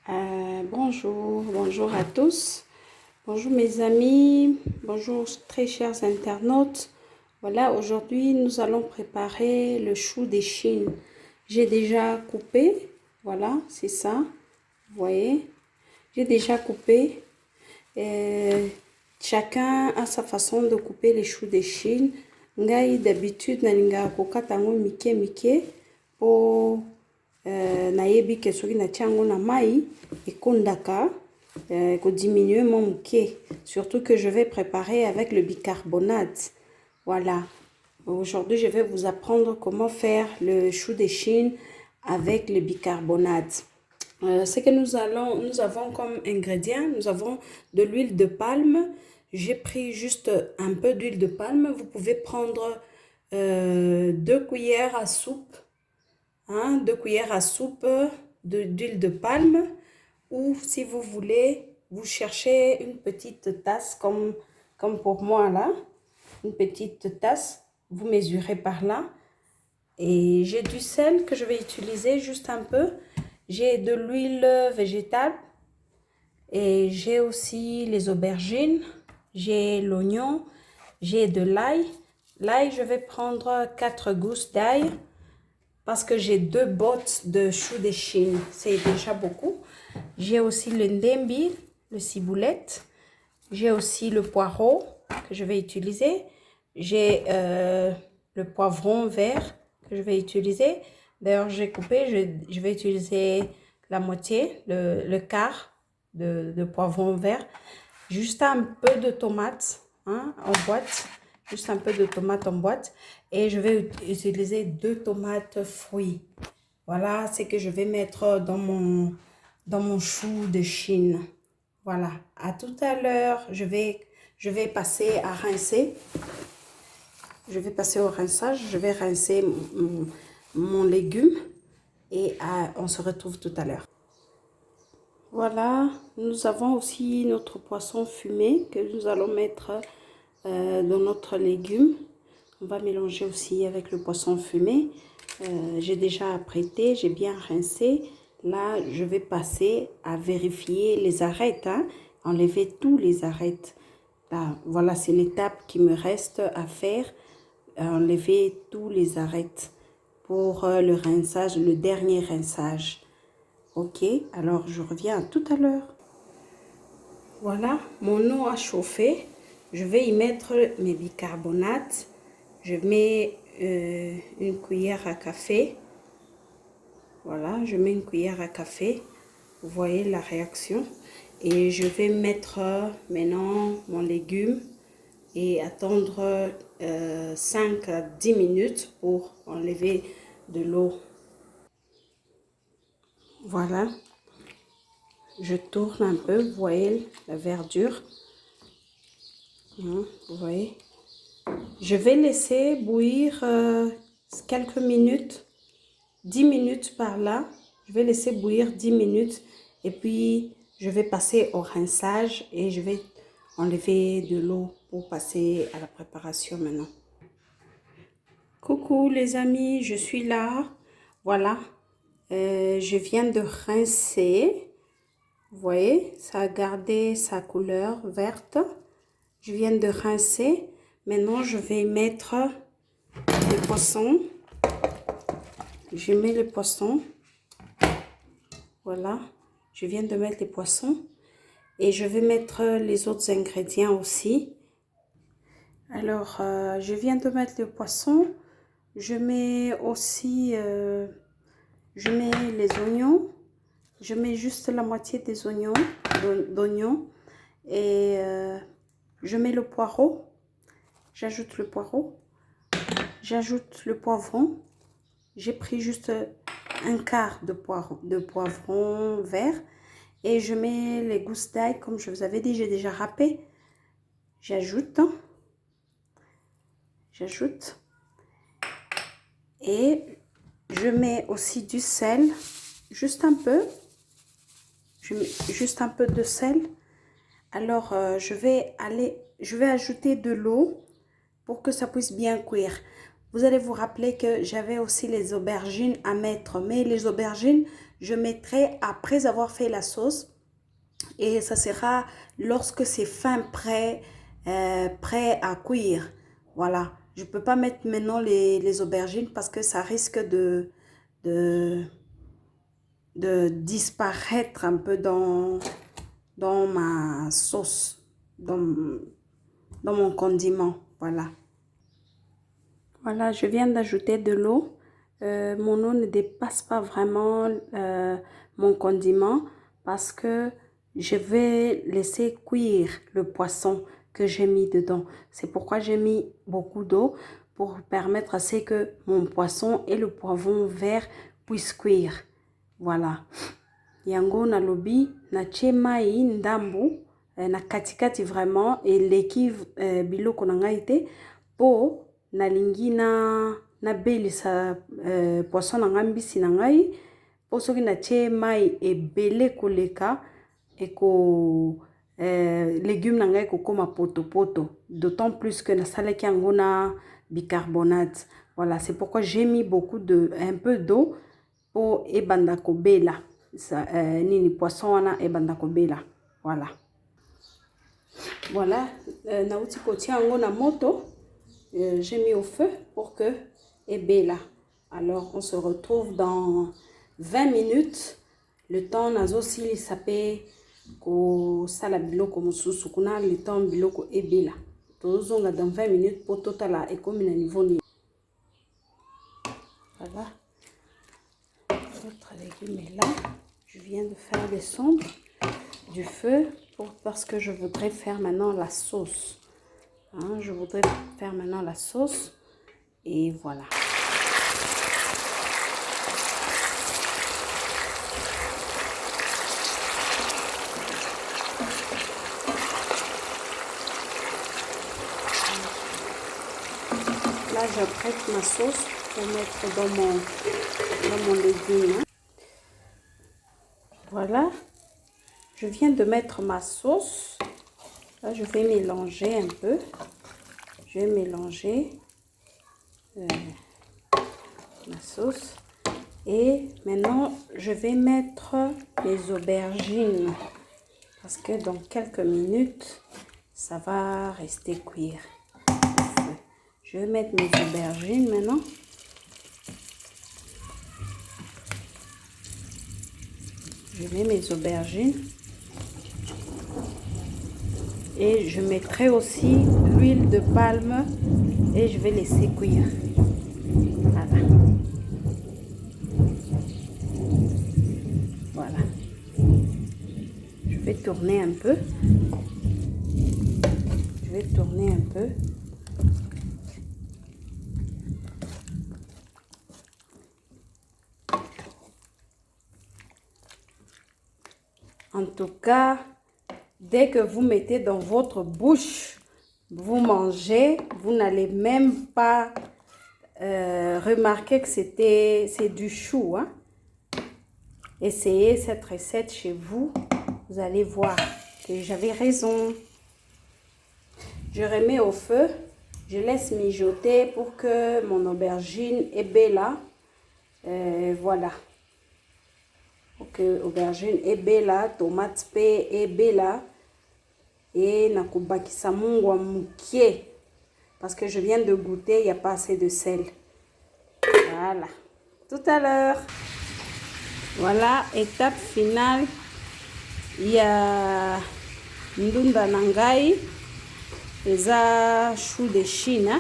Bonjour à tous. Bonjour mes amis, bonjour très chers internautes. Voilà, aujourd'hui nous allons préparer le chou des Chines. J'ai déjà coupé, voilà, c'est ça, vous voyez. J'ai déjà coupé. Chacun a sa façon de couper les choux des Chines. Ngai d'habitude nalinga kokatango mike po nayebi ke soki natia yango na mai ekondaka diminuer mon muke, surtout que je vais préparer avec le bicarbonate. Voilà, aujourd'hui je vais vous apprendre comment faire le chou des Chines avec le bicarbonate. Ce que nous avons comme ingrédients, nous avons de l'huile de palme. J'ai pris juste un peu d'huile de palme. Vous pouvez prendre 2 cuillères à soupe, 2 cuillères à soupe d'huile de palme, ou si vous voulez, vous cherchez une petite tasse comme pour moi là, une petite tasse, vous mesurez par là. Et j'ai du sel que je vais utiliser juste un peu. J'ai de l'huile végétale et j'ai aussi les aubergines, j'ai l'oignon, j'ai de l'ail. L'ail, je vais prendre 4 gousses d'ail parce que j'ai 2 bottes de choux des Chines, c'est déjà beaucoup. J'ai aussi le ndembi, le ciboulette. J'ai aussi le poireau que je vais utiliser. J'ai le poivron vert que je vais utiliser. D'ailleurs, j'ai coupé, je vais utiliser la moitié, le quart de poivron vert. Juste un peu de tomates en boîte. Juste un peu de tomates en boîte. Et je vais utiliser 2 tomates fruits. Voilà ce que je vais mettre dans mon chou de Chine. Voilà, à tout à l'heure, je vais passer à rincer. Je vais passer au rinçage, je vais rincer mon légume et on se retrouve tout à l'heure. Voilà, nous avons aussi notre poisson fumé que nous allons mettre dans notre légume. On va mélanger aussi avec le poisson fumé. J'ai déjà apprêté, j'ai bien rincé. Là, je vais passer à vérifier les arêtes, enlever tous les arêtes. Là, voilà, c'est l'étape qui me reste à faire, enlever tous les arêtes pour le rinçage, le dernier rinçage. Ok, alors je reviens tout à l'heure. Voilà, mon eau a chauffé. Je vais y mettre mes bicarbonates. Je mets une cuillère à café. Voilà, je mets une cuillère à café. Vous voyez la réaction. Et je vais mettre maintenant mon légume et attendre 5 à 10 minutes pour enlever de l'eau. Voilà. Je tourne un peu, vous voyez la verdure. Vous voyez. Je vais laisser bouillir quelques minutes. 10 minutes par là, je vais laisser bouillir 10 minutes et puis je vais passer au rinçage et je vais enlever de l'eau pour passer à la préparation maintenant. Coucou les amis, je suis là. Voilà, je viens de rincer. Vous voyez, ça a gardé sa couleur verte. Je viens de rincer. Maintenant, je vais mettre les poissons. Je mets les poissons. Voilà, je viens de mettre les poissons. Et je vais mettre les autres ingrédients aussi. Alors, je viens de mettre les poissons. Je mets aussi, je mets les oignons. Je mets juste la moitié des oignons, et je mets le poireau. J'ajoute le poireau. J'ajoute le poivron. J'ai pris juste un quart de poivron vert. Et je mets les gousses d'ail, comme je vous avais dit, j'ai déjà râpé. J'ajoute. Et je mets aussi du sel, juste un peu. Je mets juste un peu de sel. Alors, je vais ajouter de l'eau pour que ça puisse bien cuire. Vous allez vous rappeler que j'avais aussi les aubergines à mettre. Mais les aubergines, je mettrai après avoir fait la sauce. Et ça sera lorsque c'est fin, prêt à cuire. Voilà. Je ne peux pas mettre maintenant les aubergines parce que ça risque de disparaître un peu dans ma sauce, dans mon condiment. Voilà. Voilà, je viens d'ajouter de l'eau. Mon eau ne dépasse pas vraiment mon condiment parce que je vais laisser cuire le poisson que j'ai mis dedans. C'est pourquoi j'ai mis beaucoup d'eau pour permettre à ce que mon poisson et le poivron vert puissent cuire. Voilà. Yango nalobi na mai ndambu na katikati vraiment eleki biloko na ngai te po nalingi na belisa poisson na ngai mbisi na ngai po soki natie mai ebele koleka eko légumes na ngai kokoma poto d'autant plus que nasalaki yango na bicarbonate. Voilà, c'est pourquoi j'ai mis un peu d'eau po ebanda kobela. Nini poisson wana ebanda kobela. Voilà. Voilà, nauti kotia yango na moto. J'ai mis au feu pour que ebela. Alors on se retrouve dans 20 minutes. Le temps nazo sili sapé ko sala biloko mosusu kuna le temps biloko ebela. Tozonga dans 20 minutes pour totala ekomi na niveau ni. Voilà. Notre légume est là. Je viens de faire descendre du feu parce que je voudrais faire maintenant la sauce. Hein, je voudrais faire maintenant la sauce. Et voilà. Là, j'apprête ma sauce pour mettre dans mon légume. Voilà. Je viens de mettre ma sauce. Là, je vais mélanger un peu. Je vais mélanger ma sauce. Et maintenant, je vais mettre les aubergines. Parce que dans quelques minutes, ça va rester cuire. Je vais mettre mes aubergines maintenant. Je mets mes aubergines. Et je mettrai aussi l'huile de palme et je vais laisser cuire. Voilà. Voilà. Je vais tourner un peu. Je vais tourner un peu. En tout cas, dès que vous mettez dans votre bouche, vous mangez, vous n'allez même pas remarquer que c'est du chou. Hein? Essayez cette recette chez vous, vous allez voir que j'avais raison. Je remets au feu, je laisse mijoter pour que mon aubergine ebela. Voilà. Ok, aubergine ebela, tomate pe ebela et nakobakisa mungwa mukie parce que je viens de goûter, il n'y a pas assez de sel. Voilà. Tout à l'heure. Voilà, étape finale. Il y a ndunda nangai, eza chou de Chine.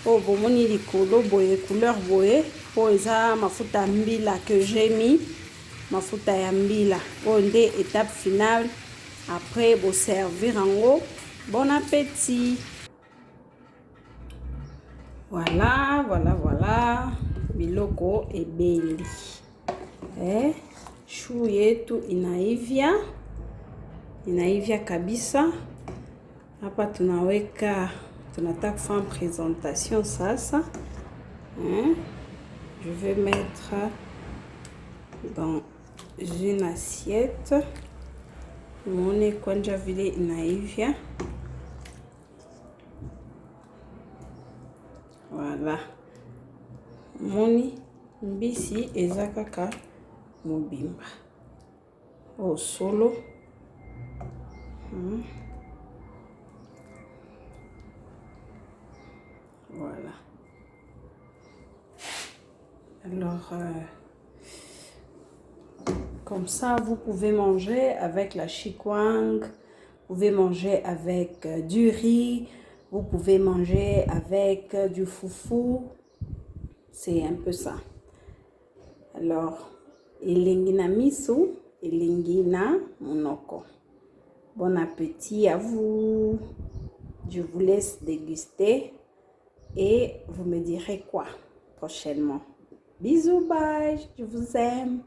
Oh, bomoni likolo boye couleur boye, po eza mafuta mbila que j'ai mis. Mafuta ya mbila. Bon, étape finale. Après, vous servir en haut. Bon appétit. Voilà, voilà, voilà. Biloko ebeli. Chou yetu inaivya. Inaivya kabisa. Hapa tunaweka, tunataka faire présentation sasa. Je vais mettre dans une assiette. Muone kwanja vile inaivya. Voilà. Voilà. Moni mbisi eza kaka mobimba. Oh solo. Voilà. Alors, comme ça, vous pouvez manger avec la chikwang, vous pouvez manger avec du riz, vous pouvez manger avec du foufou. C'est un peu ça. Alors, elengi na miso, elengi na monoko. Bon appétit à vous. Je vous laisse déguster et vous me direz quoi prochainement. Bisous, bye, je vous aime.